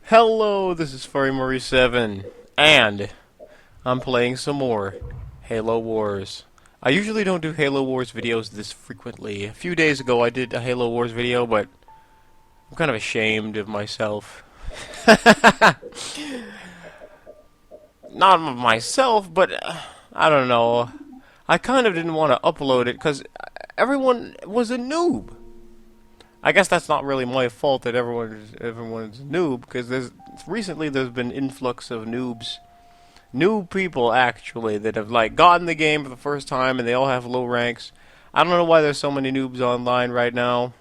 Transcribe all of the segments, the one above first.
Hello, this is Farbiter7, and I'm playing some more Halo Wars. I usually don't do Halo Wars videos this frequently. A few days ago I did a Halo Wars video, but I'm kind of ashamed of myself. Not of myself, but I don't know. I kind of didn't want to upload it because everyone was a noob. I guess that's not really my fault that everyone's a noob, because recently there's been influx of noobs, new people actually that have like gotten the game for the first time and they all have low ranks. I don't know why there's so many noobs online right now,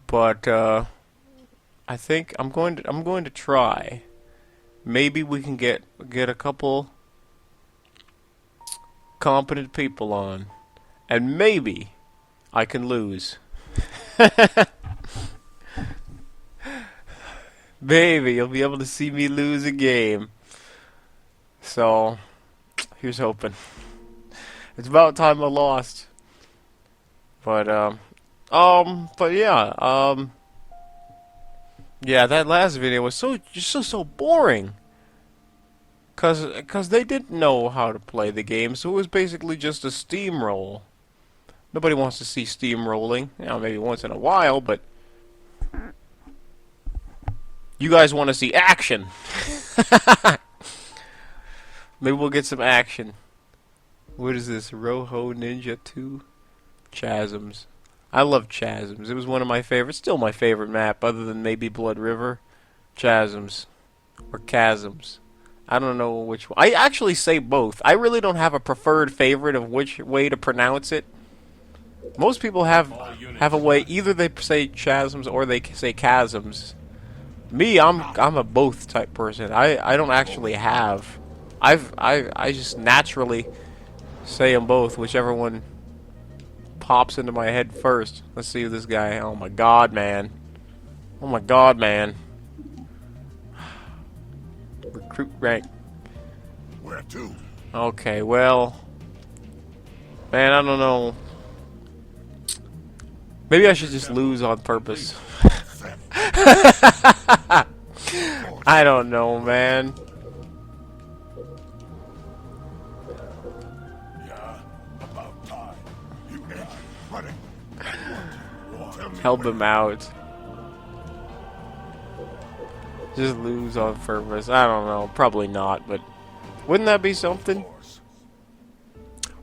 but I think I'm going to try. Maybe we can get a couple competent people on, and maybe I can lose. Baby, you'll be able to see me lose a game. So, here's hoping. It's about time I lost. But yeah, yeah, that last video was so boring. Cause they didn't know how to play the game, so it was basically just a steamroll. Nobody wants to see steamrolling. You know, maybe once in a while, but you guys want to see action. Maybe we'll get some action. What is this? Roho Ninja 2? Chasms. I love Chasms. It was one of my favorites. Still my favorite map, other than maybe Blood River. Chasms. Or Chasms. I don't know which one. I actually say both. I really don't have a preferred favorite of which way to pronounce it. Most people have a way. Either they say Chasms or they say Chasms. Me, I'm a both type person. I don't actually have. I just naturally say them both, whichever one pops into my head first. Let's see this guy. Oh my god, man. Oh my god, man. Recruit rank. Where to? Okay, well, man, I don't know. Maybe I should just lose on purpose. I don't know, man. Yeah, about time. You ain't running. Help him out. Just lose on purpose. I don't know. Probably not, but wouldn't that be something?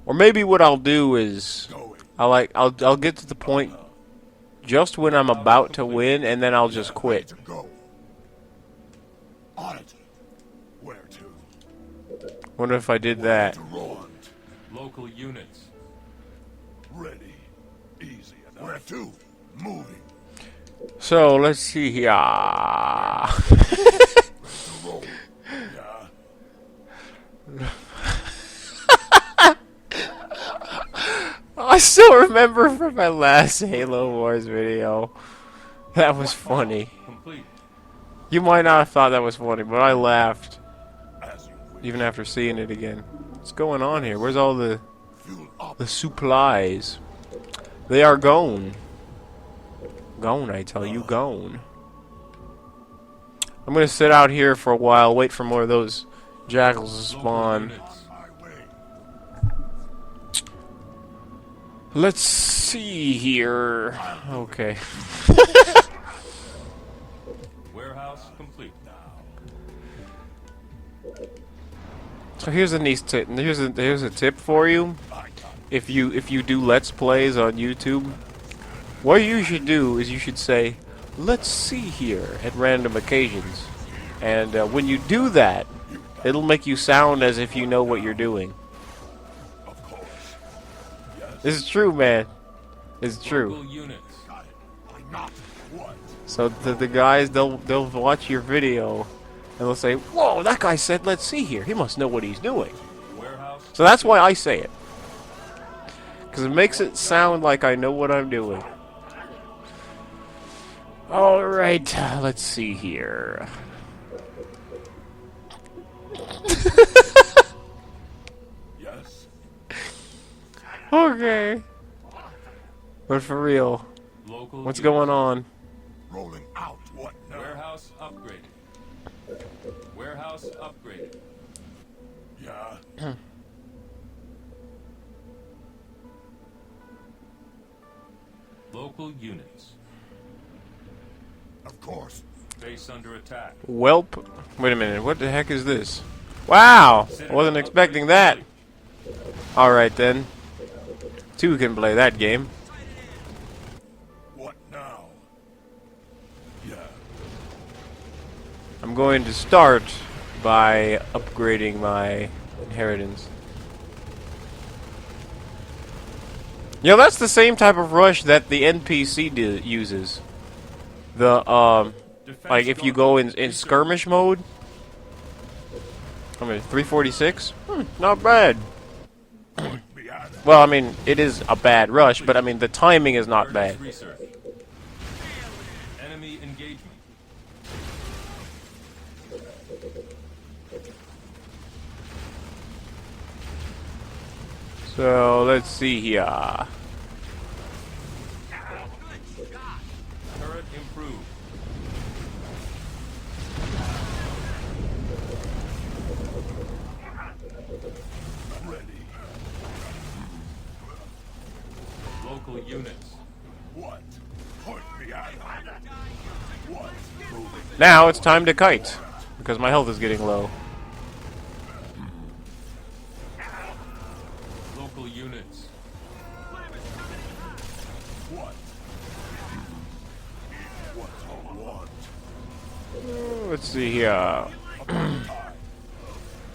Or maybe what I'll do is I'll get to the point just when I'm about to win, and then I'll just quit. On it. Where to? Wonder if I did that. Local units. Ready. Easy enough. Where to? Moving. So let's see here. Roll. Yeah. I still remember from my last Halo Wars video. That was funny. Complete. You might not have thought that was funny, but I laughed. Even after seeing it again. What's going on here? Where's all the supplies? They are gone. Gone, I tell you, gone. I'm gonna sit out here for a while, wait for more of those jackals to spawn. Let's see here. Okay. Warehouse complete now. So here's a nice tip. Here's a tip for you. If you do Let's Plays on YouTube, what you should do is you should say, "Let's see here" at random occasions, and when you do that, it'll make you sound as if you know what you're doing. This is true, man. It's true. So the guys, they'll watch your video and they'll say, "Whoa, that guy said let's see here. He must know what he's doing." So that's why I say it, because it makes it sound like I know what I'm doing. All right, let's see here. Okay. But for real, what's going on? Rolling out. What now? Warehouse upgraded. Warehouse upgraded. Yeah? Local units. Of course. Base under attack. Welp. Wait a minute. What the heck is this? Wow! I wasn't expecting that. Alright then. Two can play that game. What now? Yeah. I'm going to start by upgrading my inheritance. You know, that's the same type of rush that the NPC uses. The, like if you go in skirmish mode. I mean, 346? Not bad. Well, I mean, it is a bad rush, but I mean, the timing is not bad. Enemy engagement. So, let's see here. Turret improved. Ready. Local units. What? Point me at him. What? Moving. Now it's time to kite, because my health is getting low. Local units. What? What I want. Let's see here.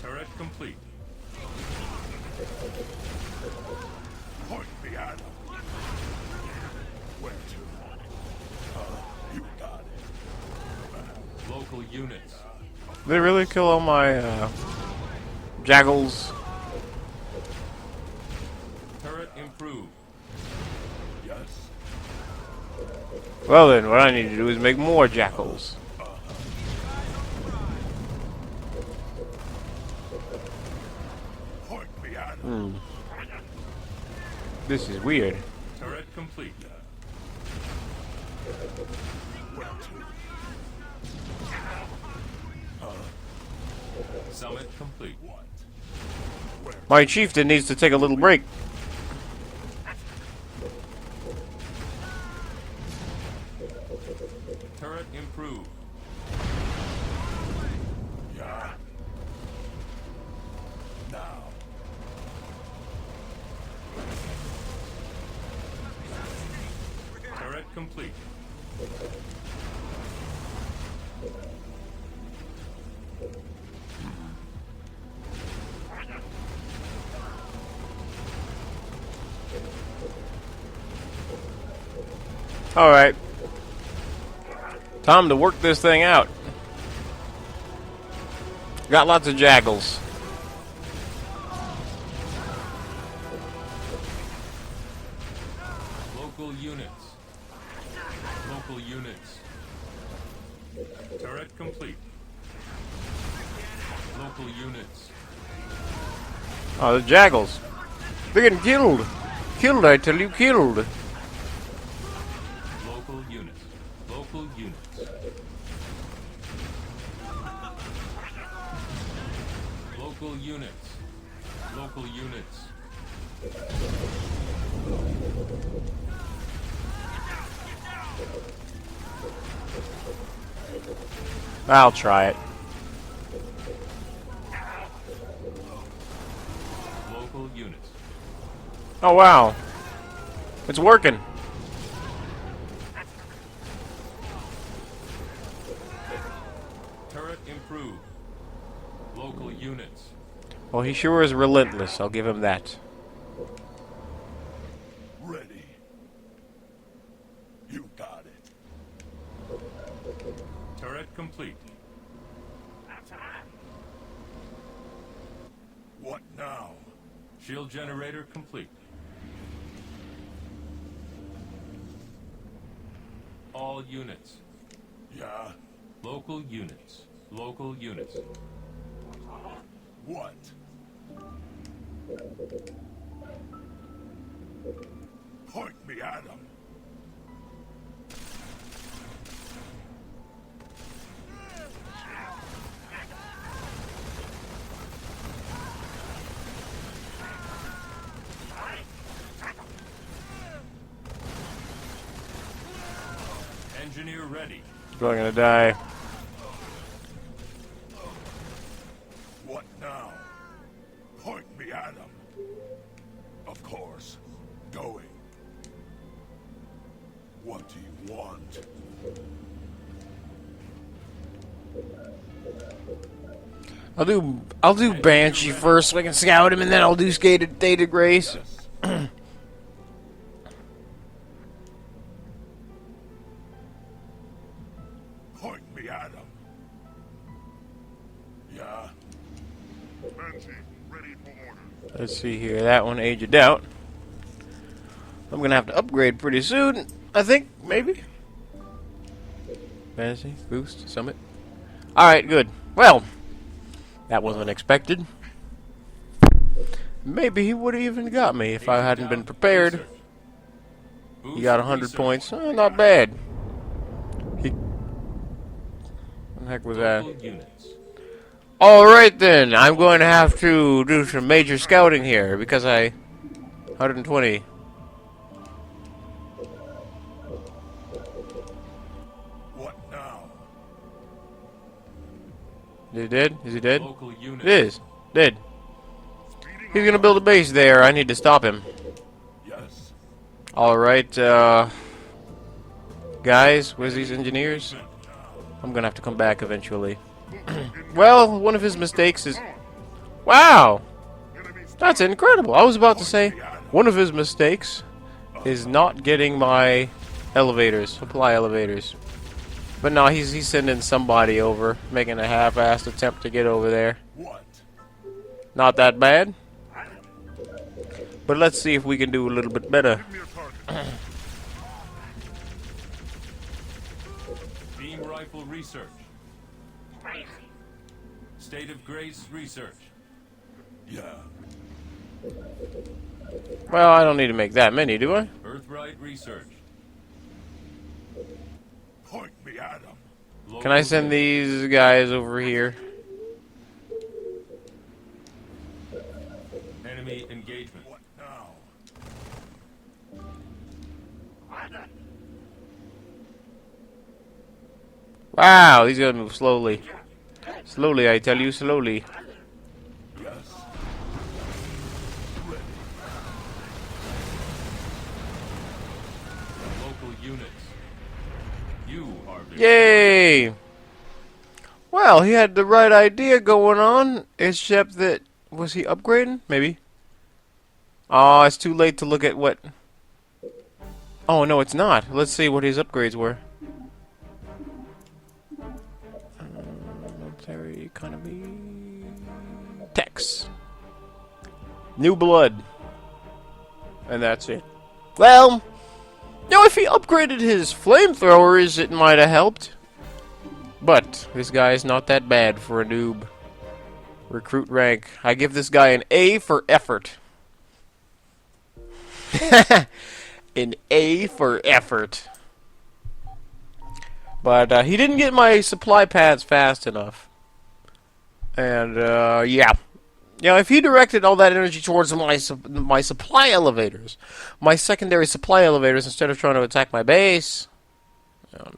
Turret complete. Point me at him. Where to? You got it. Local units. Did they really kill all my, jackals? Turret improved. Yes. Well then, what I need to do is make more jackals. Point me at him. This is weird. Turret complete. Where to? Summit complete. What? My chieftain needs to take a little break. Turret improved. Yeah. Now. Turret complete. Alright. Time to work this thing out. Got lots of jackals. Local units. Local units. Turret complete. Local units. Oh, the jackals. They're getting killed. Killed, I tell you, killed. Local units. Local units. Local units. Local units. I'll try it. Local units. Oh, wow. It's working. Turret improved. Local units. Well, he sure is relentless. I'll give him that. Ready. You got it. Turret complete. What now? Shield generator complete. All units. Yeah. Local units. Local units. What? Point me at him. Engineer ready. Still gonna die. What now? Point me at him. Of course. Going. What do you want? I'll do Banshee first so I can scout him, and then I'll do Data Grace. Point me at him. Yeah. Banshee, ready for orders. Let's see here. That one aged out. I'm gonna have to upgrade pretty soon. I think, maybe. Fantasy, boost, summit. Alright, good. Well, that wasn't expected. Maybe he would have even got me if I hadn't been prepared. He got 100 points. Not bad. What the heck was that? Alright then, I'm going to have to do some major scouting here because 120. What now? Is he dead? Is he dead? Local units. It is. Dead. He's gonna build a base there. I need to stop him. Yes. Alright, guys, where's these engineers? I'm gonna have to come back eventually. Well, one of his mistakes is... Wow! That's incredible. I was about to say, one of his mistakes is not getting my elevators, supply elevators. But no, he's sending somebody over, making a half-assed attempt to get over there. What? Not that bad. But let's see if we can do a little bit better. Give me a target. Beam rifle research. State of grace research. Yeah. Well, I don't need to make that many, do I? Earthright research. Point me at him. Can I send these guys over here? Enemy engagement. What now? Wow, these gotta move slowly. Slowly, I tell you, slowly. Yes. Local units. You are the Yay! Well, he had the right idea going on, except that... Was he upgrading? Maybe. Oh, it's too late to look at what... Oh, no, it's not. Let's see what his upgrades were. Military economy... Tex. New blood. And that's it. Well... Now, if he upgraded his flamethrowers, it might have helped. But, this guy is not that bad for a noob. Recruit rank. I give this guy an A for effort. An A for effort. But he didn't get my supply pads fast enough. And, yeah. You know, if he directed all that energy towards my supply elevators, my secondary supply elevators, instead of trying to attack my base... Oh,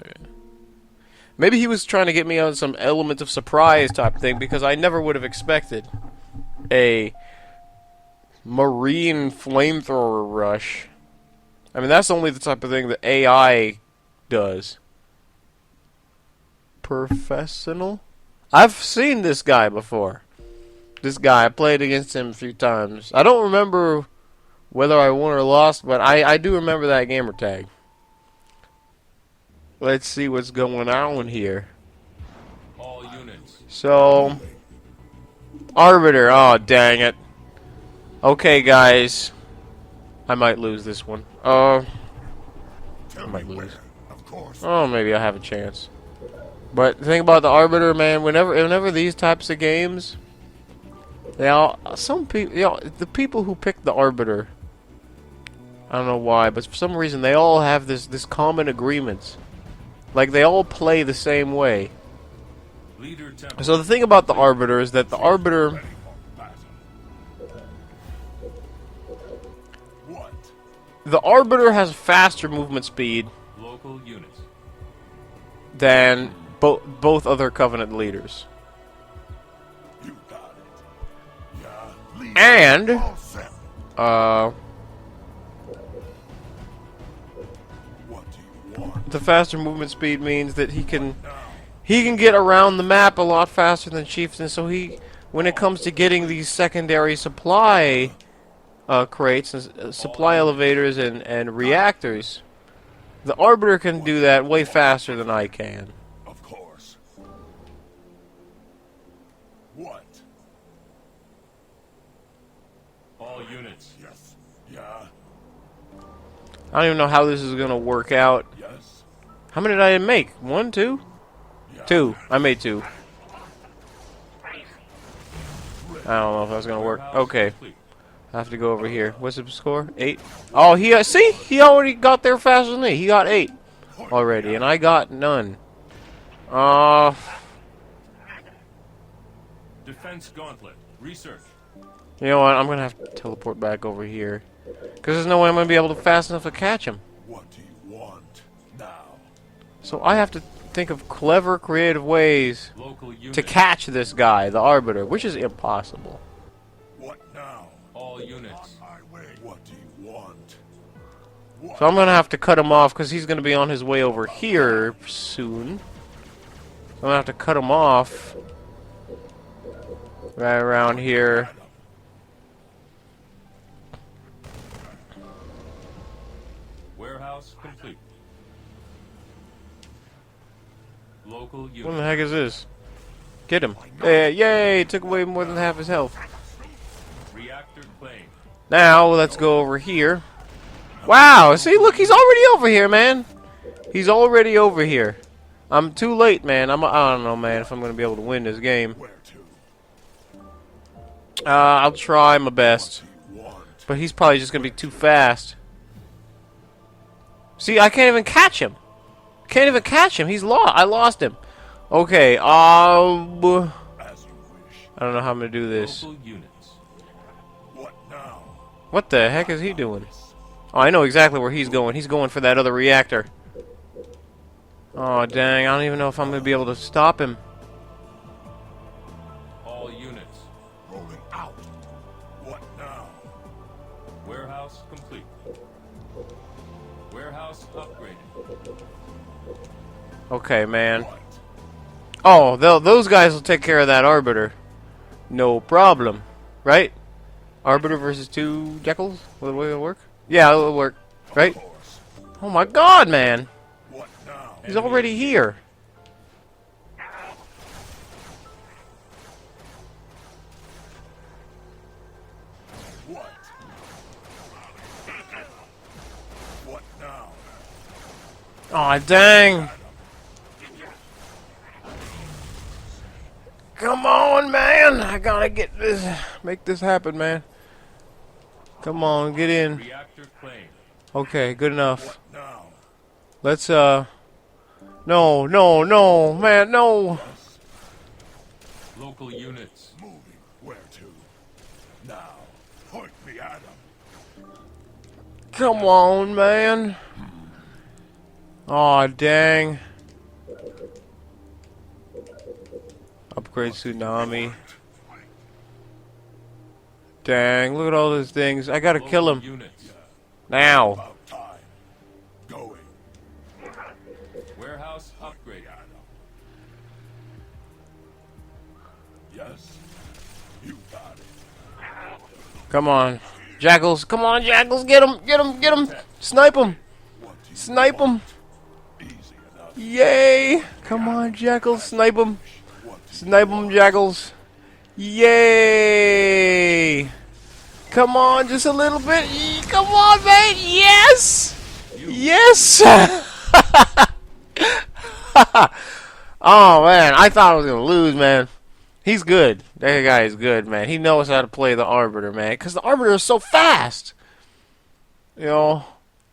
maybe he was trying to get me on some element of surprise type thing, because I never would have expected a marine flamethrower rush. I mean, that's only the type of thing that AI does. Prfssnl? I've seen this guy before. This guy, I played against him a few times. I don't remember whether I won or lost, but I do remember that Gamertag. Let's see what's going on here. all units. So, Arbiter, oh dang it. Okay guys, I might lose this one. I might lose. Of course. Oh, maybe I have a chance. But the thing about the Arbiter, man, whenever these types of games, they all, some people, you know, the people who pick the Arbiter, I don't know why, but for some reason they all have this common agreement. Like they all play the same way. Leader temple. So the thing about the Arbiter is that the Arbiter, Ready for battle. What? the Arbiter has faster movement speed, Local units. than both other Covenant leaders. You got it. Yeah. Lead And all set. What do you want? the faster movement speed means that he can get around the map a lot faster than Chieftain. So when it comes to getting these secondary supply crates and supply elevators and reactors, the Arbiter can do that way faster than I can. Of course. What? All units. Yes. Yeah. I don't even know how this is gonna work out. Yes. How many did I make? 1, 2? Yeah. 2. I made 2. I don't know if that's gonna work. Okay. Complete. I have to go over here. What's the score? 8. Oh, see? He already got there faster than me. He got 8 already, and I got none. Defense gauntlet. Research. You know what? I'm gonna have to teleport back over here. Because there's no way I'm gonna be able to fast enough to catch him. What do you want now? So I have to think of clever, creative ways Local units. to catch this guy, the Arbiter, which is impossible. What now? All units. My way. What do you want? What? So I'm gonna have to cut him off because he's gonna be on his way over here soon. So I'm gonna have to cut him off right around here. Warehouse complete. Local What the units. heck is this? Get him. Yay! Took away more than half his health. Reactor claim. Now, let's go over here. Wow! See, look, he's already over here, man. He's already over here. I'm too late, man. I don't know, man, if I'm going to be able to win this game. Where to? I'll try my best. Do you want? But he's probably just going to be too fast. See, I can't even catch him. Can't even catch him. He's lost. I lost him. Okay, As you wish. I don't know how I'm going to do this. Local units. What now? What the heck is he doing? Oh, I know exactly where he's going. He's going for that other reactor. Oh, dang. I don't even know if I'm going to be able to stop him. All units. Rolling out. What now? Warehouse complete. Warehouse upgraded. Okay, man. What? Oh, those guys will take care of that Arbiter. No problem. Right? Arbiter versus 2 Jackals? Will it work? Yeah, it'll work. Right? Of course. Oh my god, man. What now? He's already here. What? What now? Aw, dang. Come on, man. I gotta get this. Make this happen, man. Come on, get in. Reactor claim. Okay, good enough. What now? Let's, no, man, no. Local units. Moving. Where to? Now. Point me at him. Come on, man. Aw, dang. Upgrade tsunami. Dang, look at all those things. I gotta kill Local him. Units. Now. About time. Going. Warehouse upgraded. Yes. You got it. Come on. Jackals, come on, Jackals, get him, get him, get him. Snipe him. What do you Snipe him. want? Easy enough. Yay. Come on, Jackals, snipe him. What do you Snipe him, Jackals. Yay. Come on, just a little bit. Come on, man. Yes. Yes. Oh, man. I thought I was going to lose, man. He's good. That guy is good, man. He knows how to play the Arbiter, man. Because the Arbiter is so fast. You know.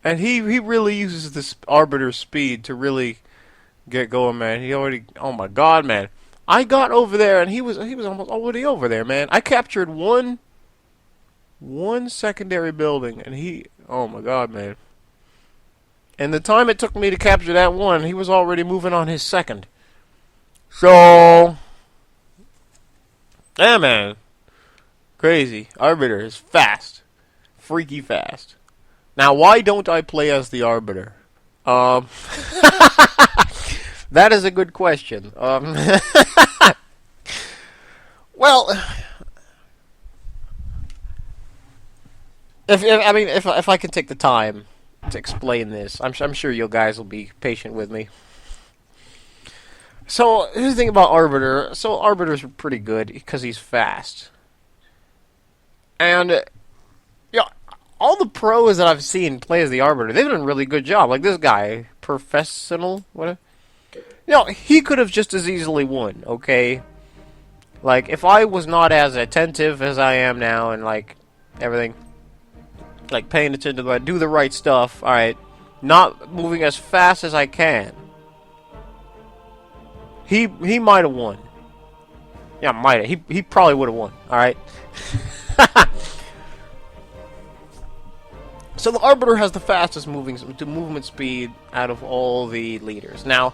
And he really uses this Arbiter speed to really get going, man. He already... Oh, my God, man. I got over there, and he was almost already over there, man. I captured one secondary building, and he... Oh, my God, man. And the time it took me to capture that one, he was already moving on his second. So, yeah, man. Crazy. Arbiter is fast. Freaky fast. Now, why don't I play as the Arbiter? That is a good question. Well, if I can take the time to explain this, I'm sure you guys will be patient with me. So, here's the thing about Arbiter. So, Arbiter's pretty good because he's fast. And, all the pros that I've seen play as the Arbiter, they've done a really good job. Like this guy, prfssnl, whatever. He could have just as easily won, okay? Like, if I was not as attentive as I am now and, like, everything, like, paying attention to do the right stuff, alright, not moving as fast as I can, he might have won. Yeah, might have. He probably would have won, alright? So the Arbiter has the fastest movement speed out of all the leaders. Now,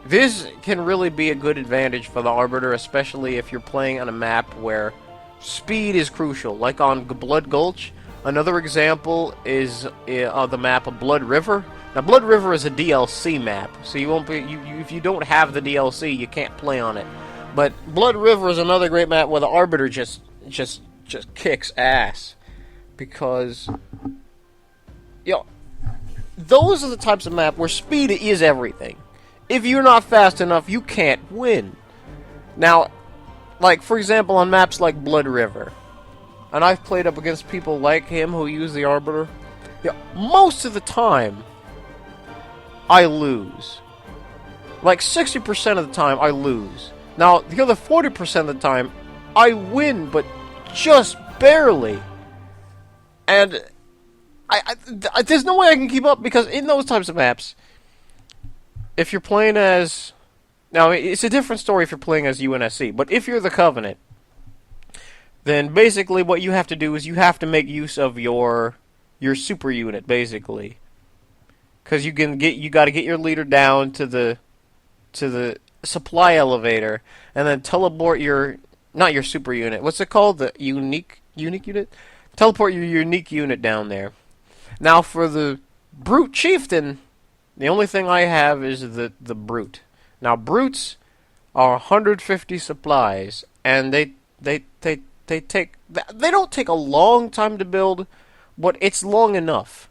this can really be a good advantage for the Arbiter, especially if you're playing on a map where speed is crucial, like on Blood Gulch. Another example is the map of Blood River. Now, Blood River is a DLC map, so you won't be if you don't have the DLC, you can't play on it. But Blood River is another great map where the Arbiter just kicks ass, because those are the types of map where speed is everything. If you're not fast enough, you can't win. Now, like, for example, on maps like Blood River, and I've played up against people like him who use the Arbiter, most of the time, I lose. Like, 60% of the time, I lose. Now, the other 40% of the time, I win, but just barely. And there's no way I can keep up, because in those types of maps, if you're playing as... Now, it's a different story if you're playing as UNSC, but if you're the Covenant, then basically what you have to do is you have to make use of your super unit, basically. Because you got to get your leader down to the supply elevator, and then teleport not your super unit. What's it called? The unique unit? Teleport your unique unit down there. Now, for the Brute Chieftain, the only thing I have is the Brute. Now, Brutes are 150 supplies, and they don't take a long time to build, but it's long enough.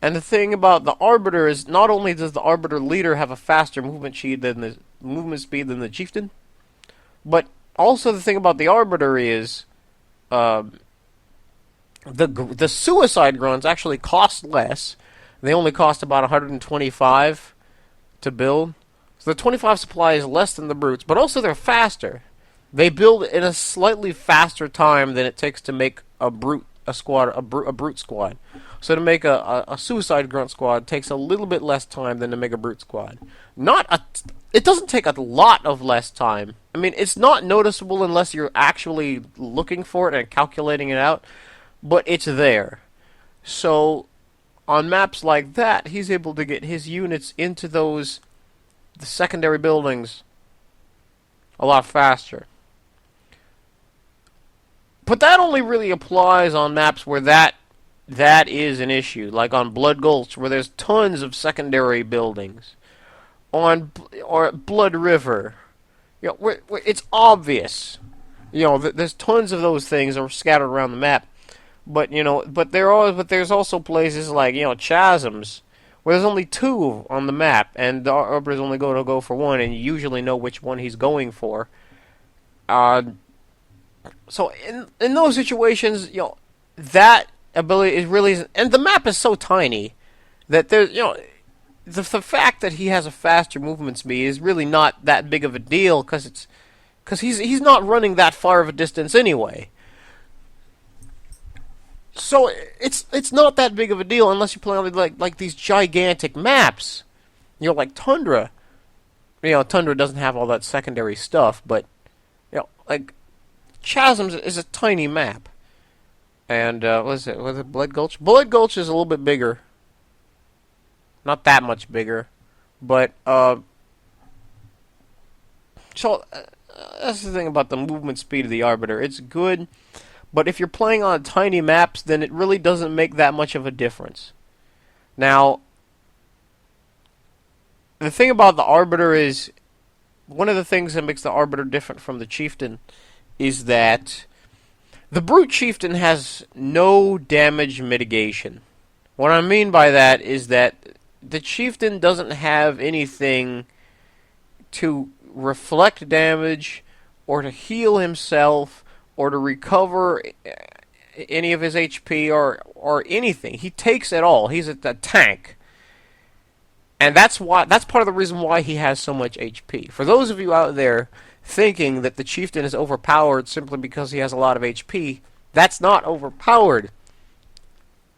And the thing about the Arbiter is, not only does the Arbiter leader have a faster movement speed than the Chieftain, but also the thing about the Arbiter is, the suicide grunts actually cost less. They only cost about 125 to build. So the 25 supply is less than the Brutes, but also they're faster. They build in a slightly faster time than it takes to make a Brute squad. So to make a suicide grunt squad takes a little bit less time than to make a Brute squad. It doesn't take a lot of less time. I mean, it's not noticeable unless you're actually looking for it and calculating it out, but it's there. So on maps like that, he's able to get his units into the secondary buildings a lot faster. But that only really applies on maps where that is an issue, like on Blood Gulch, where there's tons of secondary buildings, or Blood River, where it's obvious, there's tons of those things are scattered around the map. But there's also places like Chasms, where there's only 2 on the map, and the Arbiter's only going to go for 1, and you usually know which one he's going for. So in those situations, that ability is really, and the map is so tiny that there's the fact that he has a faster movement speed is really not that big of a deal, because he's not running that far of a distance anyway. So it's not that big of a deal unless you play on like these gigantic maps, like Tundra. Tundra doesn't have all that secondary stuff, but like Chasms is a tiny map. And what is it? Was it Blood Gulch? Blood Gulch is a little bit bigger. Not that much bigger. But, so, that's the thing about the movement speed of the Arbiter. It's good, but if you're playing on tiny maps, then it really doesn't make that much of a difference. Now, the thing about the Arbiter is, one of the things that makes the Arbiter different from the Chieftain is that the Brute Chieftain has no damage mitigation. What I mean by that is that the Chieftain doesn't have anything to reflect damage, or to heal himself, or to recover any of his HP, or anything. He takes it all. He's a tank. And that's part of the reason why he has so much HP. For those of you out there thinking that the Chieftain is overpowered simply because he has a lot of HP, that's not overpowered.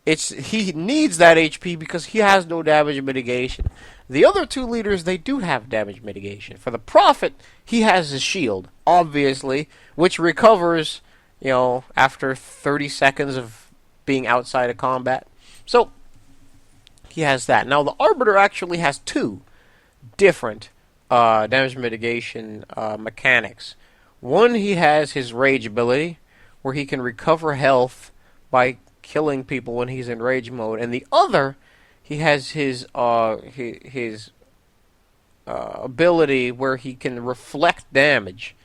He needs that HP because he has no damage mitigation. The other two leaders, they do have damage mitigation. For the Prophet, he has his shield, obviously, which recovers, after 30 seconds of being outside of combat. So, he has that. Now, the Arbiter actually has two different damage mitigation mechanics. One, he has his rage ability, where he can recover health by killing people when he's in rage mode, and the other, he has his ability where he can reflect damage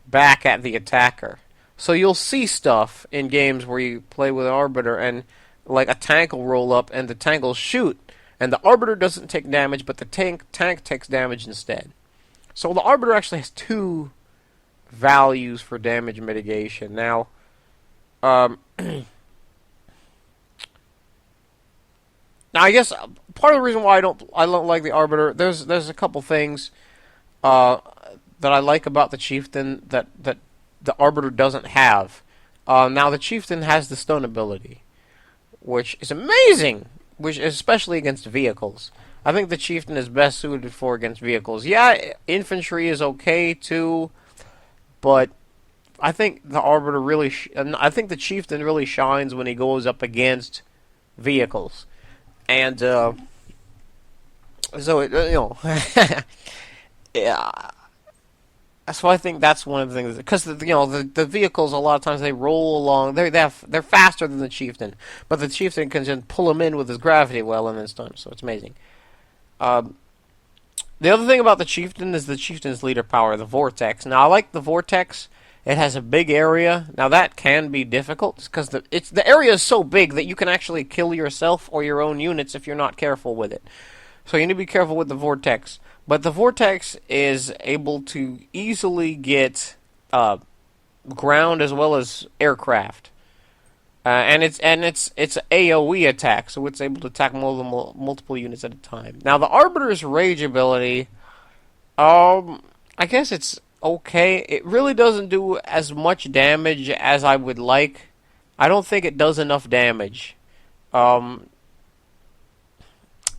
back at the attacker. So you'll see stuff in games where you play with an Arbiter, and like a tank will roll up, and the tank will shoot, and the Arbiter doesn't take damage, but the tank takes damage instead. So the Arbiter actually has two values for damage mitigation. Now, now, I guess part of the reason why I don't like the Arbiter, there's a couple things that I like about the Chieftain that the Arbiter doesn't have. Now, the Chieftain has the stun ability, which is amazing, which especially against vehicles. I think the Chieftain is best suited for against vehicles. Yeah, infantry is okay too, but I think the Arbiter really, I think the Chieftain really shines when he goes up against vehicles. And, so, yeah. So I think that's one of the things, because, the vehicles, a lot of times, they roll along, they're faster than the Chieftain, but the Chieftain can just pull them in with his gravity well and then stun them, so it's amazing. The other thing about the Chieftain is the Chieftain's leader power, the Vortex. Now, I like the Vortex. It has a big area. Now, that can be difficult, because the area is so big that you can actually kill yourself or your own units if you're not careful with it. So you need to be careful with the Vortex. But the Vortex is able to easily get ground as well as aircraft. And it's AoE attack, so it's able to attack multiple units at a time. Now, the Arbiter's rage ability, I guess it's okay. It really doesn't do as much damage as I would like. I don't think it does enough damage.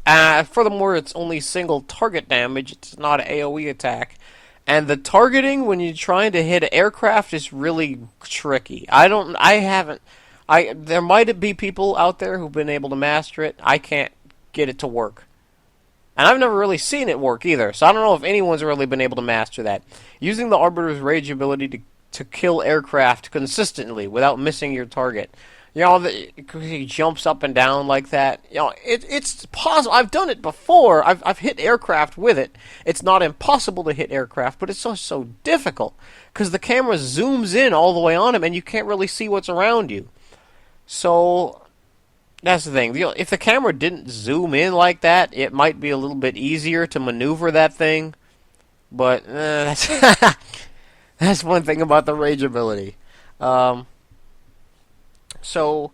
Furthermore, it's only single target damage. It's not an AoE attack. And the targeting when you're trying to hit an aircraft is really tricky. There might be people out there who've been able to master it. I can't get it to work. And I've never really seen it work either, so I don't know if anyone's really been able to master that. Using the Arbiter's rage ability to kill aircraft consistently without missing your target. He jumps up and down like that. It's possible. I've done it before. I've hit aircraft with it. It's not impossible to hit aircraft, but it's so difficult, because the camera zooms in all the way on him, and you can't really see what's around you. So that's the thing. If the camera didn't zoom in like that, it might be a little bit easier to maneuver that thing. But that's that's one thing about the rage ability. So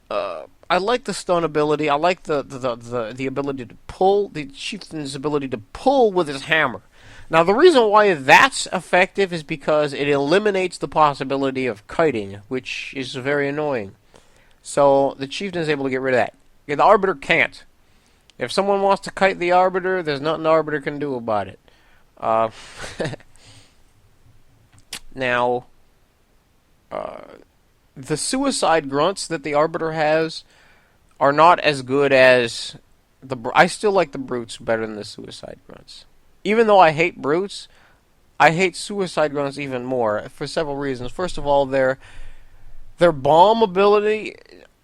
I like the stun ability. I like the ability to pull, the Chieftain's ability to pull with his hammer. Now, the reason why that's effective is because it eliminates the possibility of kiting, which is very annoying. So the Chieftain is able to get rid of that. Yeah, the Arbiter can't. If someone wants to kite the Arbiter, there's nothing the Arbiter can do about it. Now, the suicide grunts that the Arbiter has are not as good as I still like the brutes better than the suicide grunts. Even though I hate brutes, I hate suicide grunts even more for several reasons. First of all, their bomb ability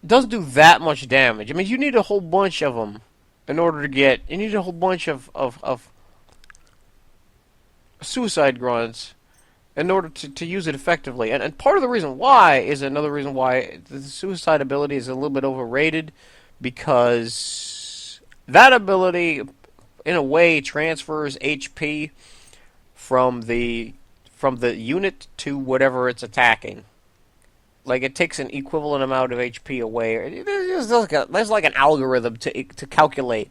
doesn't do that much damage. I mean, you need a whole bunch of them in order to get. You need a whole bunch of suicide grunts in order to use it effectively. And part of the reason why is another reason why the suicide ability is a little bit overrated, because that ability, in a way, transfers HP from the unit to whatever it's attacking. Like, it takes an equivalent amount of HP away. There's like an algorithm to calculate.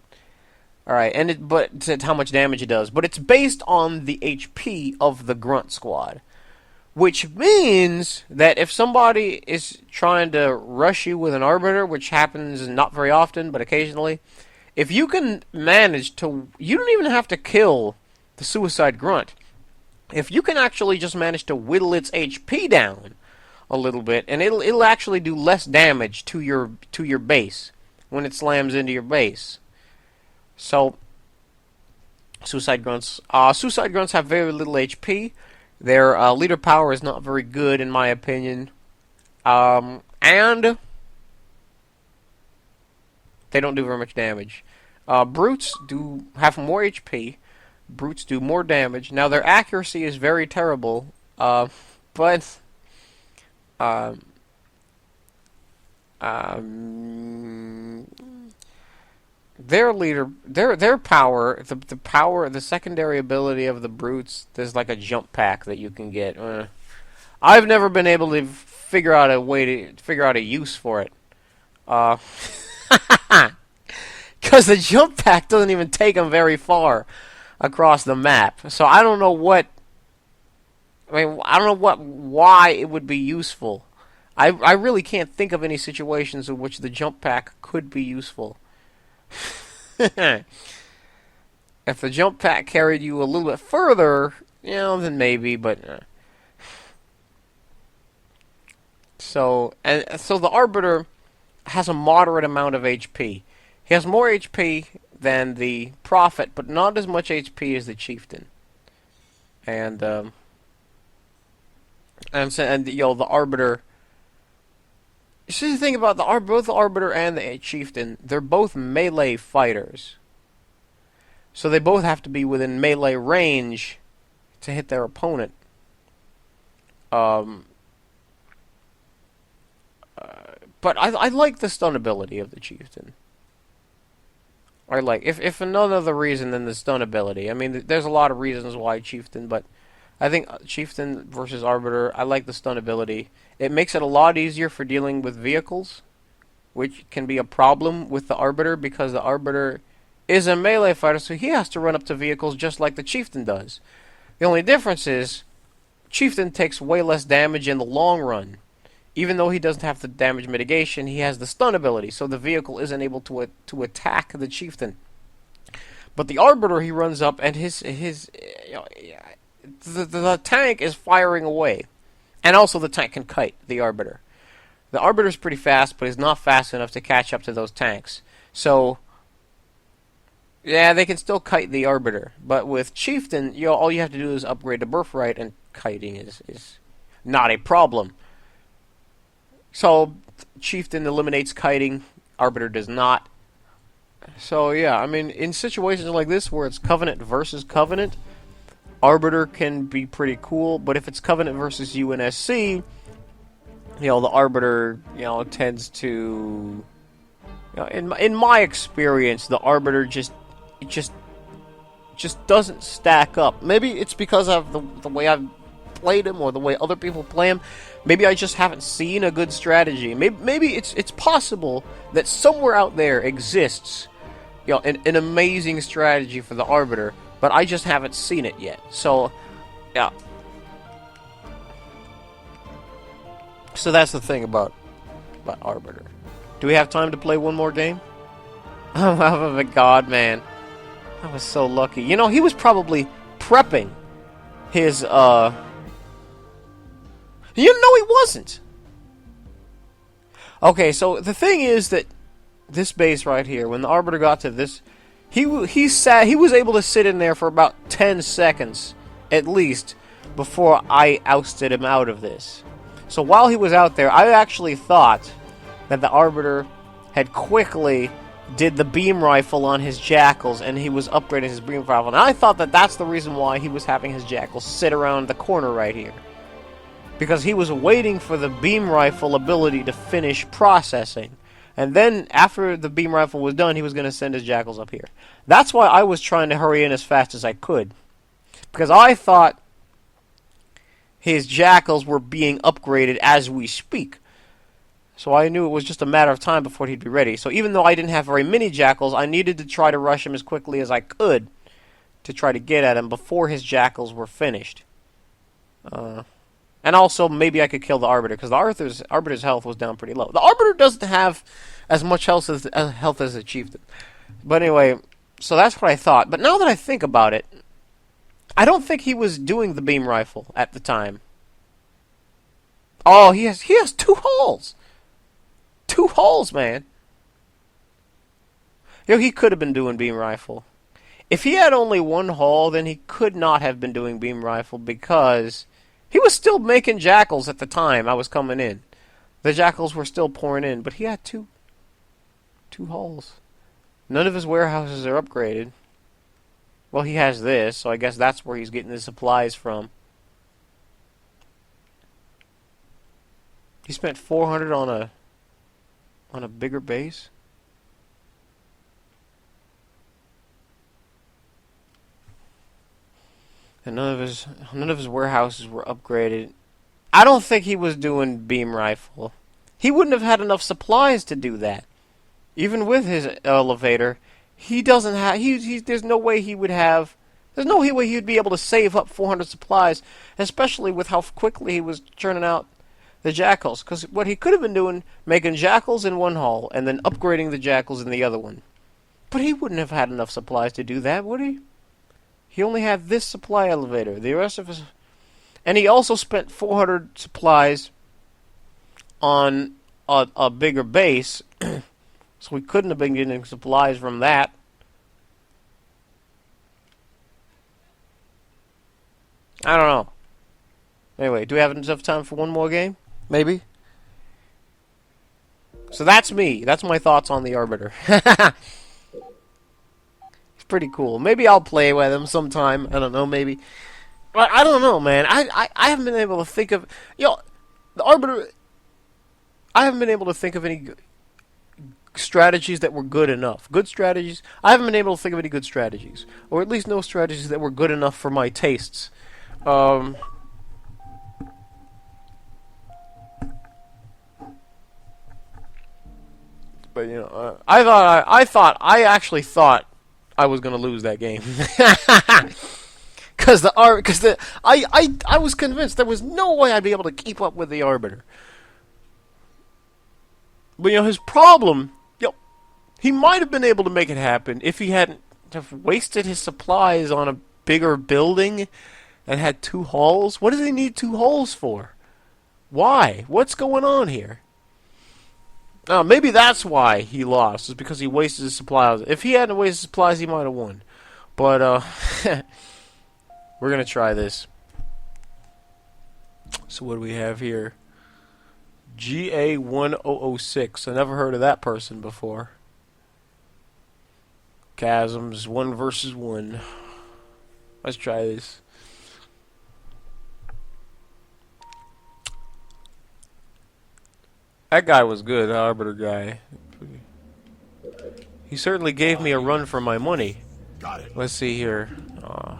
All right, but to how much damage it does. But it's based on the HP of the grunt squad, which means that if somebody is trying to rush you with an Arbiter, which happens not very often, but occasionally, if you can manage to, you don't even have to kill the suicide grunt. If you can actually just manage to whittle its HP down a little bit, and it'll actually do less damage to your base when it slams into your base. So, suicide grunts have very little HP. Their leader power is not very good, in my opinion, and they don't do very much damage. Brutes have more HP. Brutes do more damage. Now, their accuracy is very terrible, but their power, the secondary ability of the brutes, there's like a jump pack that you can get. I've never been able to figure out a use for it. Because the jump pack doesn't even take them very far across the map. So I don't know why it would be useful. I really can't think of any situations in which the jump pack could be useful. If the jump pack carried you a little bit further, then maybe, but so the Arbiter has a moderate amount of HP. He has more HP than the Prophet, but not as much HP as the Chieftain. And the Arbiter. You see, the thing about both the Arbiter and the Chieftain, they're both melee fighters. So they both have to be within melee range to hit their opponent. But I like the stun ability of the Chieftain. I like, if for none other reason than the stun ability. I mean, there's a lot of reasons why Chieftain, but I think Chieftain versus Arbiter, I like the stun ability. It makes it a lot easier for dealing with vehicles, which can be a problem with the Arbiter, because the Arbiter is a melee fighter, so he has to run up to vehicles just like the Chieftain does. The only difference is, Chieftain takes way less damage in the long run. Even though he doesn't have the damage mitigation, he has the stun ability, so the vehicle isn't able to attack the Chieftain. But the Arbiter, he runs up, and the tank is firing away. And also the tank can kite the Arbiter. The Arbiter's pretty fast, but he's not fast enough to catch up to those tanks. So, yeah, they can still kite the Arbiter. But with Chieftain, all you have to do is upgrade to birthright, and kiting is not a problem. So, Chieftain eliminates kiting, Arbiter does not. So, yeah, I mean, in situations like this where it's Covenant versus Covenant, Arbiter can be pretty cool, but if it's Covenant versus UNSC, the Arbiter, tends to, in my experience, the Arbiter just doesn't stack up. Maybe it's because of the way I've played him or the way other people play him. Maybe I just haven't seen a good strategy. Maybe it's possible that somewhere out there exists, an amazing strategy for the Arbiter, but I just haven't seen it yet. So, yeah. So that's the thing about Arbiter. Do we have time to play one more game? Oh my god, man. I was so lucky. He was probably prepping his, No, he wasn't. Okay, so the thing is that this base right here, when the Arbiter got to this, he was able to sit in there for about 10 seconds at least before I ousted him out of this. So while he was out there, I actually thought that the Arbiter had quickly did the beam rifle on his jackals, and he was upgrading his beam rifle. And I thought that that's the reason why he was having his jackals sit around the corner right here, because he was waiting for the beam rifle ability to finish processing. And then, after the beam rifle was done, he was going to send his jackals up here. That's why I was trying to hurry in as fast as I could. Because I thought his jackals were being upgraded as we speak. So I knew it was just a matter of time before he'd be ready. So even though I didn't have very many jackals, I needed to try to rush him as quickly as I could to try to get at him before his jackals were finished. And also, maybe I could kill the Arbiter, because the Arbiter's health was down pretty low. The Arbiter doesn't have as much health as the Chieftain. But anyway, so that's what I thought. But now that I think about it, I don't think he was doing the beam rifle at the time. Oh, he has 2 holes! 2 holes, man! Yo, he could have been doing beam rifle. If he had only 1 hole, then he could not have been doing beam rifle, because he was still making jackals at the time I was coming in. The jackals were still pouring in, but he had two holes. None of his warehouses are upgraded. Well, he has this, so I guess that's where he's getting his supplies from. He spent 400 on a bigger base. And none of his warehouses were upgraded. I don't think he was doing beam rifle. He wouldn't have had enough supplies to do that. Even with his elevator, he doesn't have. There's no way he would have. There's no way he would be able to save up 400 supplies, especially with how quickly he was churning out the jackals. Because what he could have been doing, making jackals in one hall and then upgrading the jackals in the other one. But he wouldn't have had enough supplies to do that, would he? He only had this supply elevator. The rest of his... And he also spent 400 supplies on a bigger base. So we couldn't have been getting supplies from that. I don't know. Anyway, do we have enough time for one more game? Maybe? So that's me. That's my thoughts on the Arbiter. Pretty cool. Maybe I'll play with him sometime. I don't know, maybe. But I don't know, man. I haven't been able to think of... the Arbiter... I haven't been able to think of any strategies that were good enough. Good strategies? I haven't been able to think of any good strategies. Or at least no strategies that were good enough for my tastes. But, I actually thought I was gonna lose that game, because I was convinced there was no way I'd be able to keep up with the Arbiter. But his problem, he might have been able to make it happen if he hadn't have wasted his supplies on a bigger building and had 2 halls. What does he need 2 halls for? Why? What's going on here? Maybe that's why he lost, is because he wasted his supplies. If he hadn't wasted supplies, he might have won. But, we're going to try this. So what do we have here? GA1006. I never heard of that person before. Chasms, 1 versus 1. Let's try this. That guy was good, the Arbiter guy. He certainly gave me a run for my money. Got it. Let's see here.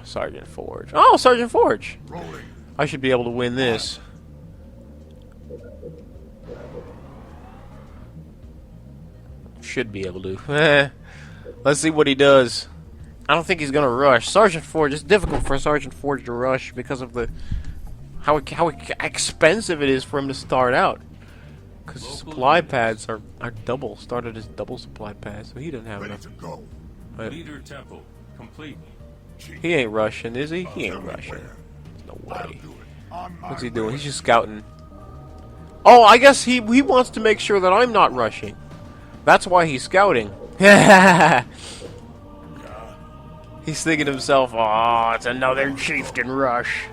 Sergeant Forge. Oh, Sergeant Forge! Rolling. I should be able to win this. Should be able to. Let's see what he does. I don't think he's gonna rush. Sergeant Forge, it's difficult for Sergeant Forge to rush because of the how expensive it is for him to start out. Because supply pads are double, started as double supply pads, so he doesn't have Ready enough. to go. Leader temple complete. He ain't rushing, is he? He ain't rushing. Where? No I'll way. do it. On my What's he doing? way. He's just scouting. Oh, I guess he wants to make sure that I'm not rushing. That's why he's scouting. He's thinking to himself, oh, it's another Chieftain rush.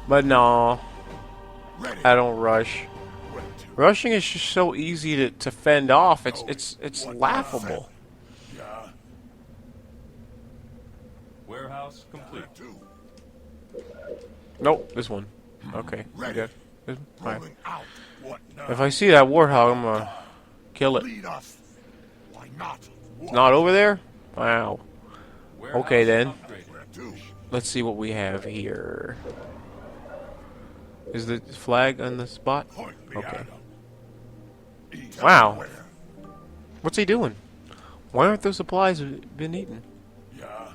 But no, I don't rush. Rushing is just so easy to fend off. It's laughable. Warehouse complete. Nope, this one. Okay, Ready. good. This one? Alright. Rolling out. What now? If I see that warthog, I'm gonna kill it. Lead us. Why not? It's not over there? Wow. Warehouse Okay then. upgraded. Where to? Let's see what we have here. Is the flag on the spot? Point me Okay. at 'em. Eat Wow. everywhere. What's he doing? Why aren't those supplies been eaten? Yeah.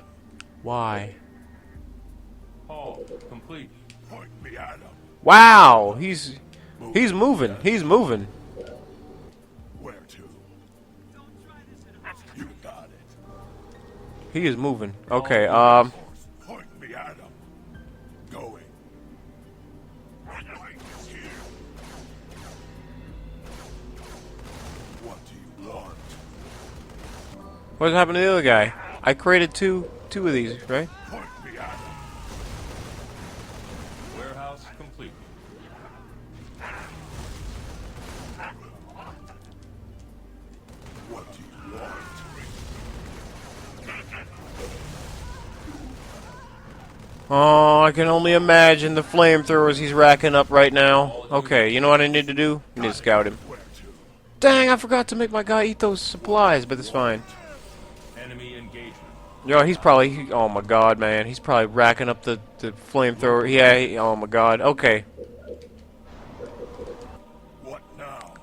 Why? Hall complete. Point me at 'em. Wow, he's moving. He's moving. Where to? You got it. He is moving. Okay, Point me at 'em. Going. Here. What do you want? what happened to the other guy? I created two of these, right? Point me at 'em. Warehouse complete. What do you want? Oh, I can only imagine the flamethrowers he's racking up right now. Okay, you know what I need to do? I need to scout him. Where to? Dang, I forgot to make my guy eat those supplies, but it's fine. Enemy engagement. Yo, he's probably... oh my god, man. He's probably racking up the flamethrower. Yeah, oh my god. Okay. What now?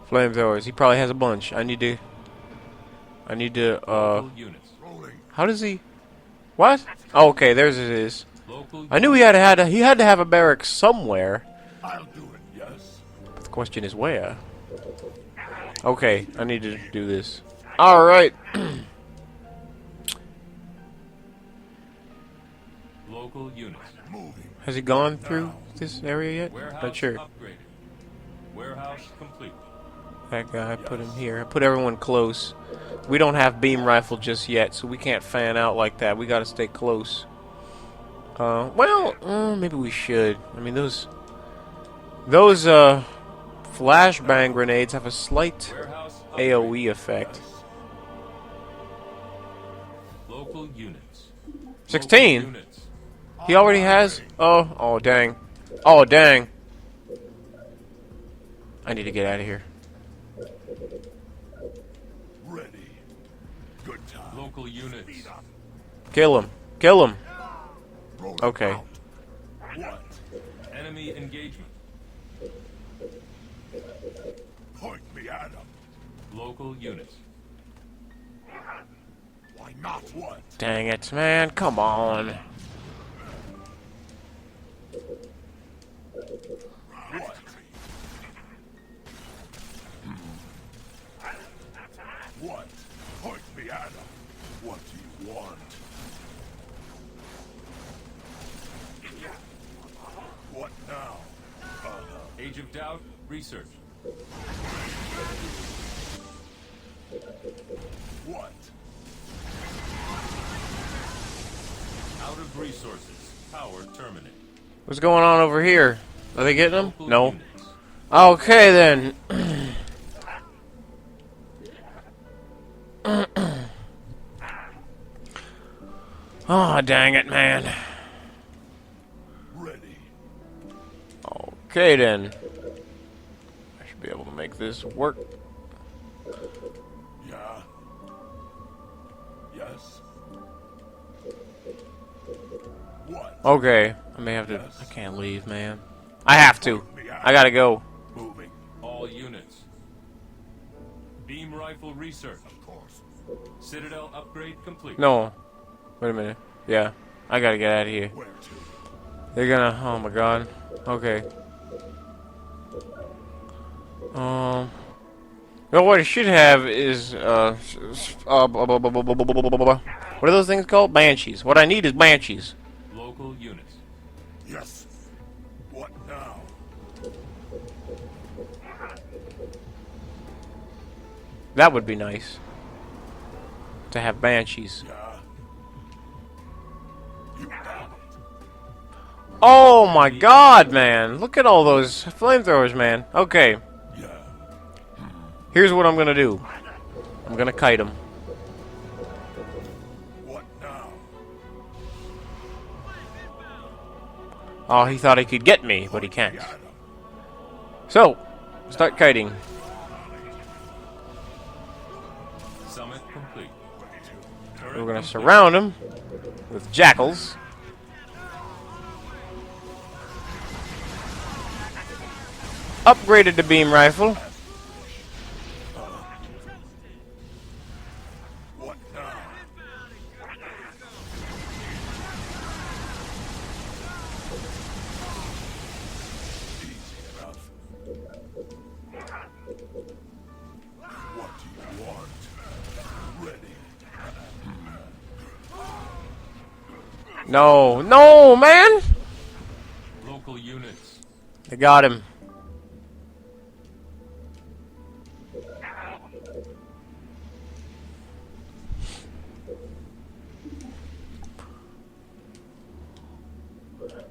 Flamethrowers. He probably has a bunch. I need to... Local units. Rolling. how does he... what? Oh, okay, there's it is. Local I knew he had to have a barrack somewhere. I'll do it, yes. But the question is where? Okay, I need to do this. Alright. local units. Moving. Has he gone through this area yet? Warehouse Not sure. upgraded. Warehouse complete. That guy, I put him here. I put everyone close. We don't have beam rifle just yet, so we can't fan out like that. We gotta stay close. Well, maybe we should. I mean, those flashbang grenades have a slight Warehouse AOE effect. Local units. 16. Local units. He already has. Oh dang. Oh dang. I need to get out of here. Ready. Good time. Local units. Kill him. Kill him. Rolling Okay. out. What? Enemy engagement. Point me at 'em. Local units. Why not? What? Dang it, man. Come on. What? What? Point me at 'em. What do you want? What now? Age of Doubt. Research. What? Out of resources. Power terminated. What's going on over here? Are they getting him? Local No. units. Okay then. Oh, dang it, man. Ready. Okay then. I should be able to make this work. Yeah. Yes. What? Okay. I may have to... I can't leave, man. I have to. I gotta go. Moving. All units. Beam rifle research. Of course. Citadel upgrade complete. No. Wait a minute. Yeah. I gotta get out of here. Where to? They're gonna... oh my god. Okay. You know what I should have is, what are those things called? Banshees. What I need is Banshees. Local units. Yes. What now? That would be nice. To have banshees. Yeah. You got it. Oh my god, man. Look at all those flamethrowers, man. Okay. Yeah. Here's what I'm gonna do. I'm gonna kite him. What now? Oh, he thought he could get me, but he can't. Got him. So, start kiting. Summit complete. We're gonna surround him with jackals. Upgraded the beam rifle. What now? Easy enough. What do you want? Ready. No, no, man! Local units. I got him.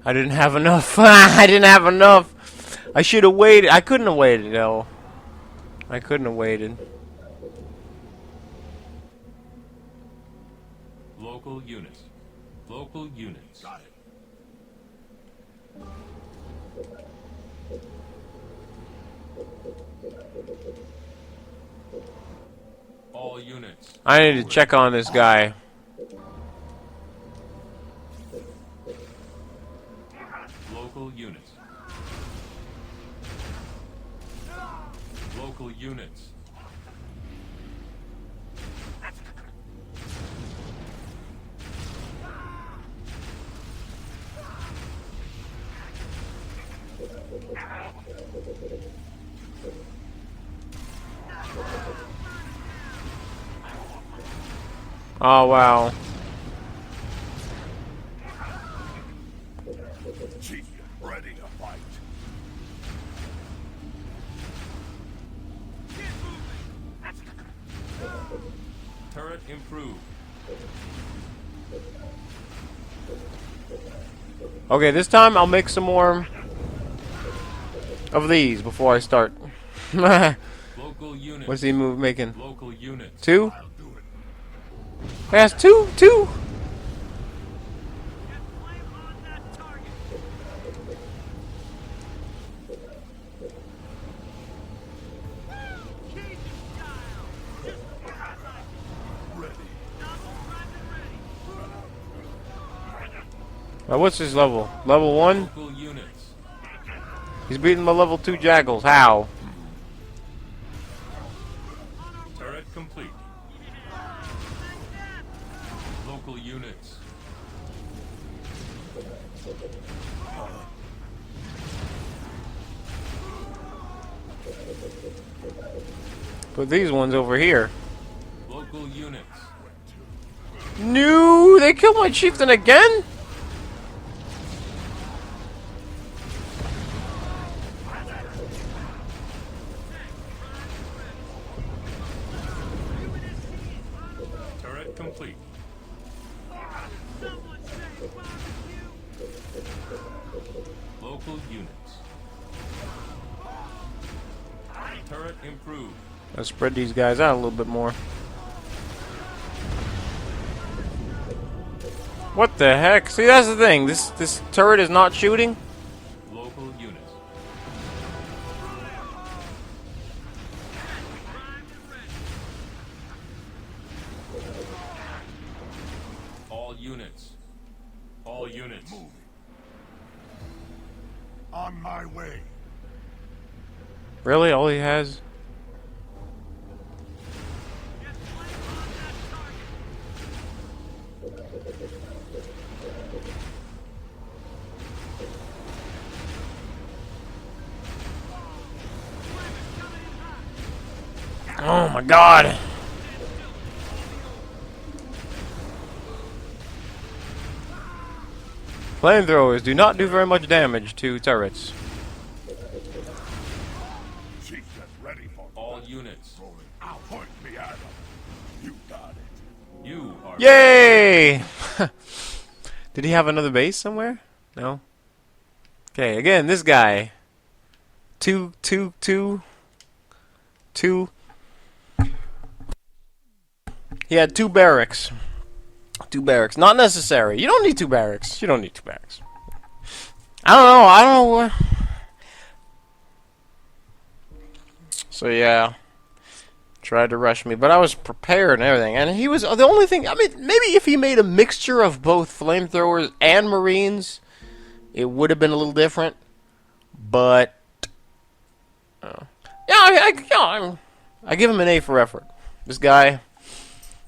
I didn't have enough. I didn't have enough. I should have waited. I couldn't have waited, though. I couldn't have waited. Local units. Local units. Got it. All units. I need to check on this guy. Local units. Local units. Oh, wow. Chieftain, ready to fight. Turret improved. Okay, this time I'll make some more of these before I start. Local units. What's he making? Local units. 2? I'll do it. That's 2? 2? Ready. What's his level? Level 1? Local units. He's beating my level 2 jackals. How? Turret complete. Local units. Put these ones over here. Local units. No, they killed my chieftain again? Turret complete. Local units. Turret improved. Let's spread these guys out a little bit more. What the heck? See, that's the thing. This turret is not shooting. Local units. All units. All units. Moving. On my way. Really? All he has? Oh my god! Flamethrowers do not do very much damage to turrets. Chieftain, ready for All units. rolling out. Point Yay! Did he have another base somewhere? No. Okay, again, this guy. Two. He had 2 barracks. 2 barracks. Not necessary. You don't need 2 barracks. You don't need 2 barracks. I don't know. So yeah. Tried to rush me, but I was prepared and everything. And he was the only thing. I mean, maybe if he made a mixture of both flamethrowers and marines, it would have been a little different. But yeah, I give him an A for effort. This guy,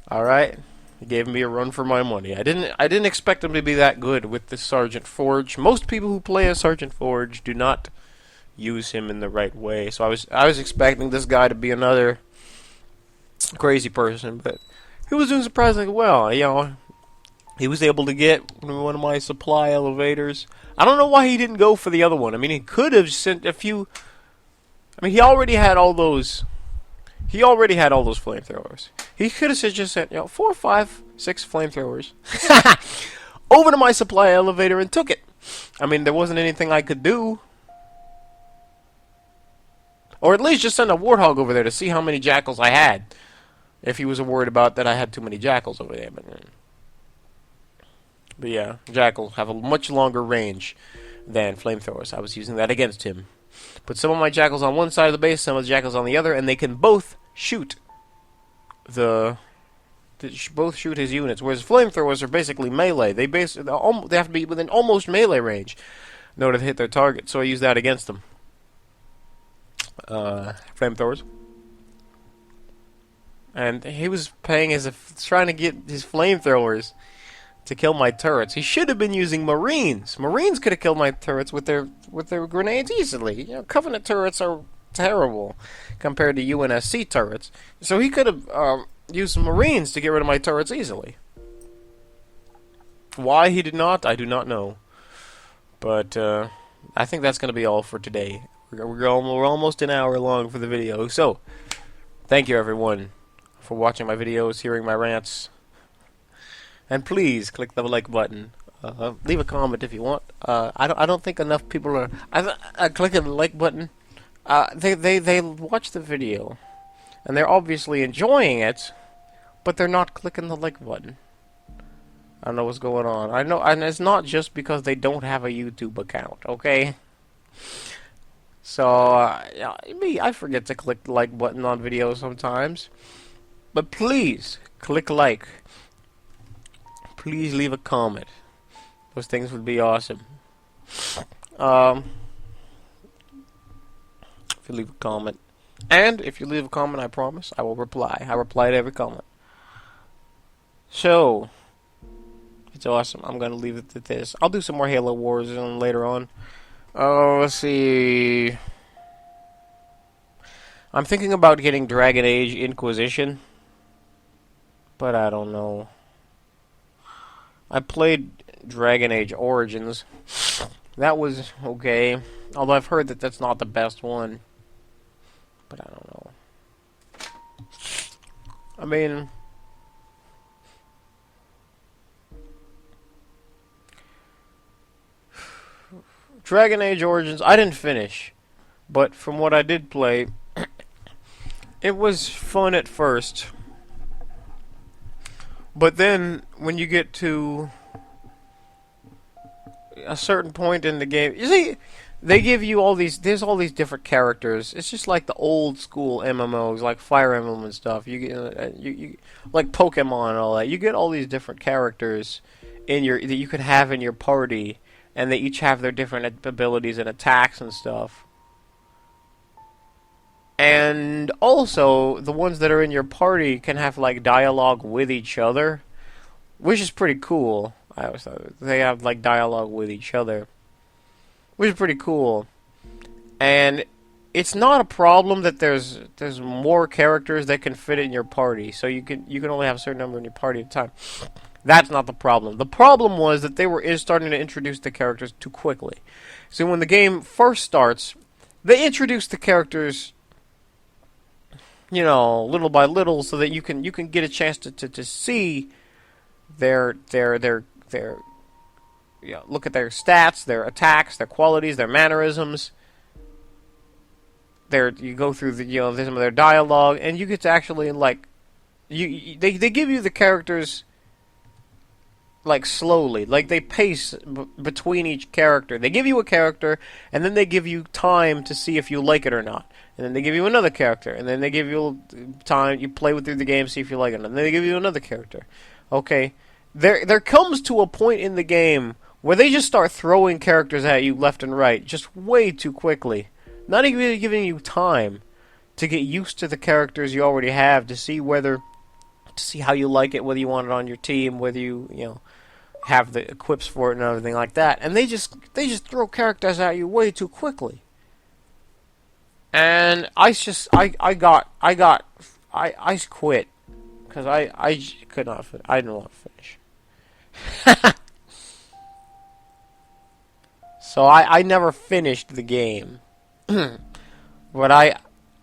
all right, he gave me a run for my money. I didn't expect him to be that good with this Sergeant Forge. Most people who play as Sergeant Forge do not use him in the right way. So I was expecting this guy to be another crazy person, but he was doing surprisingly well. You know, he was able to get one of my supply elevators. I don't know why he didn't go for the other one. I mean, he could have sent a few. I mean, he already had all those. He already had all those flamethrowers. He could have just sent 4, 5, 6 flamethrowers over to my supply elevator and took it. I mean, there wasn't anything I could do. Or at least just send a warthog over there to see how many jackals I had. If he was worried about that I had too many jackals over there. But yeah, jackals have a much longer range than flamethrowers. I was using that against him. Put some of my jackals on one side of the base, some of the jackals on the other, and they can both shoot both shoot his units. Whereas flamethrowers are basically melee. They have to be within almost melee range in order to hit their target. So I use that against them. Flamethrowers. And he was trying to get his flamethrowers to kill my turrets. He should have been using marines. Marines could have killed my turrets with their grenades easily. You know, Covenant turrets are terrible compared to UNSC turrets. So he could have used marines to get rid of my turrets easily. Why he did not, I do not know. But I think that's going to be all for today. We're almost an hour long for the video. So, thank you everyone for watching my videos, hearing my rants. And please click the like button. Leave a comment if you want. I don't think enough people are clicking the like button. They watch the video and they're obviously enjoying it, but they're not clicking the like button. I don't know what's going on. I know, and it's not just because they don't have a YouTube account, okay? So, me, I forget to click the like button on videos sometimes. But please, click like. Please leave a comment. Those things would be awesome. If you leave a comment. And if you leave a comment, I promise, I will reply. I reply to every comment. So, it's awesome. I'm going to leave it at this. I'll do some more Halo Warzone later on. Oh, let's see. I'm thinking about getting Dragon Age Inquisition. But I don't know. I played Dragon Age Origins. That was okay. Although I've heard that that's not the best one. But I don't know. I mean, Dragon Age Origins, I didn't finish. But from what I did play, it was fun at first. But then, when you get to a certain point in the game, you see, they give you all these, there's all these different characters. It's just like the old school MMOs, like Fire Emblem and stuff. You get, you like Pokemon and all that. You get all these different characters that you could have in your party, and they each have their different abilities and attacks and stuff. And also, the ones that are in your party can have like dialogue with each other, which is pretty cool. I always thought they have like dialogue with each other, which is pretty cool. And it's not a problem that there's more characters that can fit in your party, so you can only have a certain number in your party at a time. That's not the problem. The problem was that they were starting to introduce the characters too quickly. So when the game first starts, they introduce the characters, you know, little by little, so that you can get a chance to see their look at their stats, their attacks, their qualities, their mannerisms. You go through some of their dialogue, and you get to actually they give you the characters slowly, they pace between each character. They give you a character, and then they give you time to see if you like it or not. And then they give you another character, and then they give you time. You play through the game, see if you like it or not. And then they give you another character. Okay, there comes to a point in the game where they just start throwing characters at you left and right, just way too quickly. Not even giving you time to get used to the characters you already have, to see how you like it, whether you want it on your team, whether you have the equips for it and everything like that. And they just throw characters at you way too quickly. And I quit because I could not. I didn't want to finish. So I never finished the game. But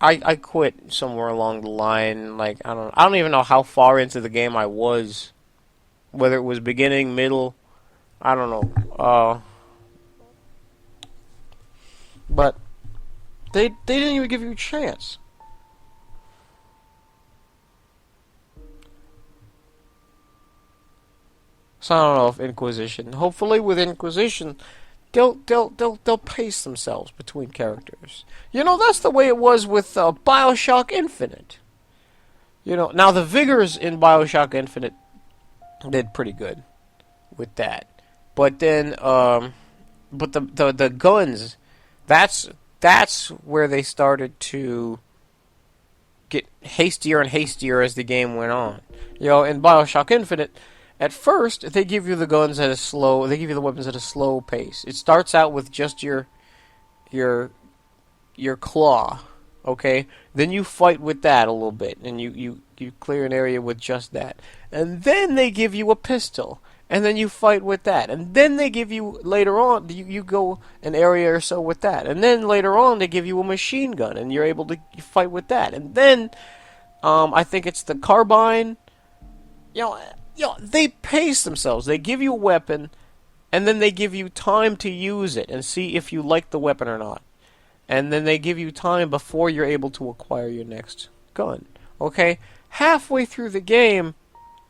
I quit somewhere along the line. I don't even know how far into the game I was. Whether it was beginning, middle, I don't know. But they didn't even give you a chance. So I don't know if Inquisition. Hopefully with Inquisition, they'll pace themselves between characters. That's the way it was with Bioshock Infinite. Now the vigors in Bioshock Infinite did pretty good with that, but then but the guns, that's where they started to get hastier and hastier as the game went on. In Bioshock Infinite, at first they give you the weapons at a slow pace. It starts out with just your claw, okay? Then you fight with that a little bit, and you clear an area with just that. And then they give you a pistol, and then you fight with that. And then they give you, later on, you go an area or so with that. And then later on, they give you a machine gun, and you're able to fight with that. And then, I think it's the carbine. They pace themselves. They give you a weapon, and then they give you time to use it and see if you like the weapon or not. And then they give you time before you're able to acquire your next gun. Okay? Halfway through the game,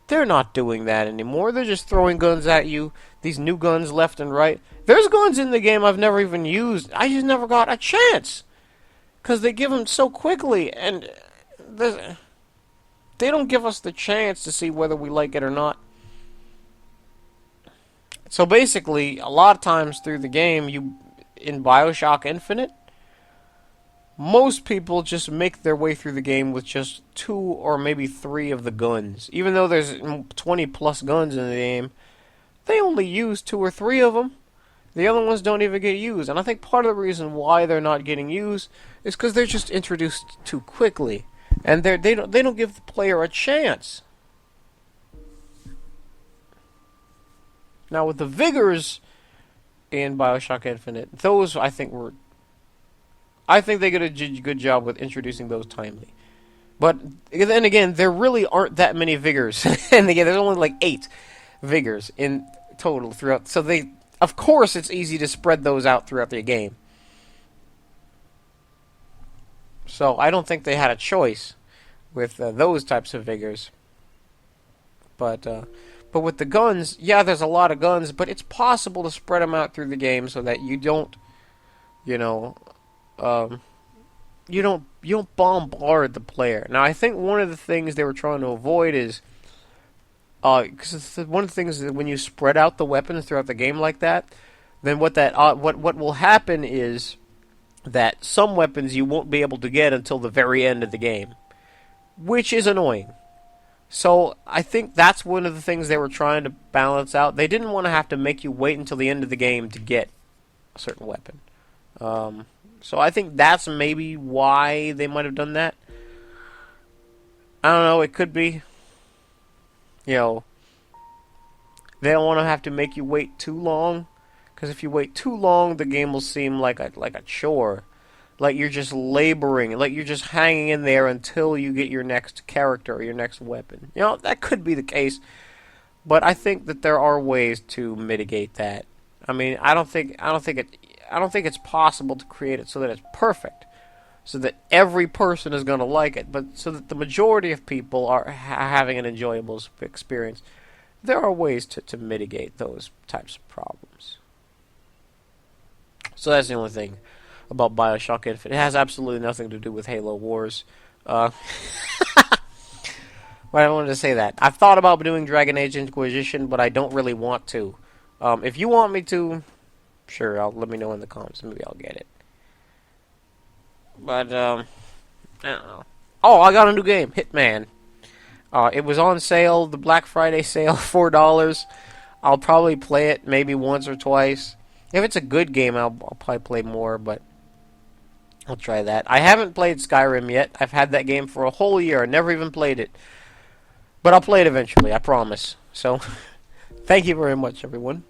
they're not doing that anymore. They're just throwing guns at you, these new guns left and right. There's guns in the game I've never even used. I just never got a chance. Because they give them so quickly, and they don't give us the chance to see whether we like it or not. So basically, a lot of times through the game, in Bioshock Infinite, most people just make their way through the game with just 2 or maybe 3 of the guns. Even though there's 20 plus guns in the game, they only use 2 or 3 of them. The other ones don't even get used. And I think part of the reason why they're not getting used is because they're just introduced too quickly. And they don't give the player a chance. Now with the vigors in Bioshock Infinite, those I think they did a good job with introducing those timely. But then again, there really aren't that many vigors. And again, there's only 8 vigors in total throughout. So of course, it's easy to spread those out throughout the game. So I don't think they had a choice with those types of vigors. But with the guns, yeah, there's a lot of guns, but it's possible to spread them out through the game so that you don't, you don't bombard the player. Now, I think one of the things they were trying to avoid is, because one of the things is that when you spread out the weapons throughout the game like that, then what will happen is that some weapons you won't be able to get until the very end of the game, which is annoying. So I think that's one of the things they were trying to balance out. They didn't want to have to make you wait until the end of the game to get a certain weapon. So I think that's maybe why they might have done that. I don't know, it could be. They don't want to have to make you wait too long. Because if you wait too long, the game will seem like a chore. Like you're just laboring. Like you're just hanging in there until you get your next character or your next weapon. That could be the case. But I think that there are ways to mitigate that. I mean, I don't think it's possible to create it so that it's perfect, so that every person is going to like it, but so that the majority of people are having an enjoyable experience. There are ways to mitigate those types of problems. So that's the only thing about Bioshock Infinite. It has absolutely nothing to do with Halo Wars. But I wanted to say that. I've thought about doing Dragon Age Inquisition, but I don't really want to. If you want me to, sure, let me know in the comments. Maybe I'll get it. But, I don't know. Oh, I got a new game, Hitman. It was on sale, the Black Friday sale, $4. I'll probably play it maybe once or twice. If it's a good game, I'll probably play more, but I'll try that. I haven't played Skyrim yet. I've had that game for a whole year. I never even played it. But I'll play it eventually, I promise. So, thank you very much, everyone.